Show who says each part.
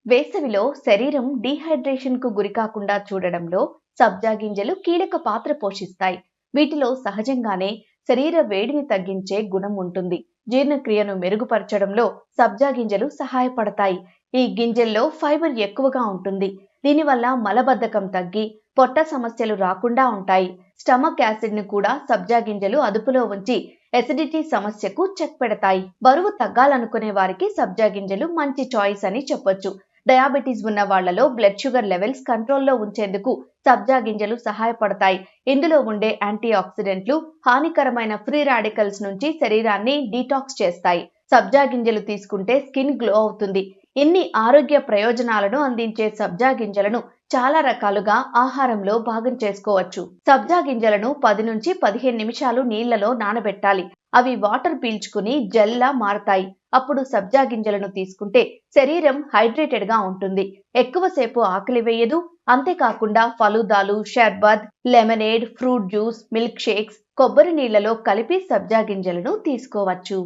Speaker 1: వేసవిలో శరీరం డీహైడ్రేషన్ కు గురికాకుండా చూడడంలో సబ్జా గింజలు కీలక పాత్ర పోషిస్తాయి. వీటిలో సహజంగానే శరీర వేడిని తగ్గించే గుణం ఉంటుంది. జీర్ణక్రియను మెరుగుపరచడంలో సబ్జా గింజలు సహాయపడతాయి. ఈ గింజల్లో ఫైబర్ ఎక్కువగా ఉంటుంది. దీనివల్ల మలబద్ధకం తగ్గి పొట్ట సమస్యలు రాకుండా ఉంటాయి. స్టమక్ యాసిడ్ ను కూడా సబ్జా గింజలు అదుపులో ఉంచి ఎసిడిటీ సమస్యకు చెక్ పెడతాయి. బరువు తగ్గాలనుకునే వారికి సబ్జా గింజలు మంచి చాయిస్ అని చెప్పొచ్చు. డయాబెటీస్ ఉన్న వాళ్లలో బ్లడ్ షుగర్ లెవెల్స్ కంట్రోల్లో ఉంచేందుకు సబ్జా గింజలు సహాయపడతాయి. ఇందులో ఉండే యాంటీ ఆక్సిడెంట్లు హానికరమైన ఫ్రీ రాడికల్స్ నుంచి శరీరాన్ని డీటాక్స్ చేస్తాయి. సబ్జా గింజలు తీసుకుంటే స్కిన్ గ్లో అవుతుంది. ఇన్ని ఆరోగ్య ప్రయోజనాలను అందించే సబ్జా గింజలను చాలా రకాలుగా ఆహారంలో భాగం చేసుకోవచ్చు. సబ్జా గింజలను 10 నుంచి 15 నిమిషాలు నీళ్లలో నానబెట్టాలి. అవి వాటర్ పీల్చుకుని జెల్లా మారతాయి. అప్పుడు సబ్జా గింజలను తీసుకుంటే శరీరం హైడ్రేటెడ్ గా ఉంటుంది. ఎక్కువసేపు ఆకలి వేయదు. అంతేకాకుండా ఫలూదాలు, షర్బత్, lemonade, fruit juice, milk shakes, కొబ్బరి నీళ్లలో కలిపి సబ్జా గింజలను తీసుకోవచ్చు.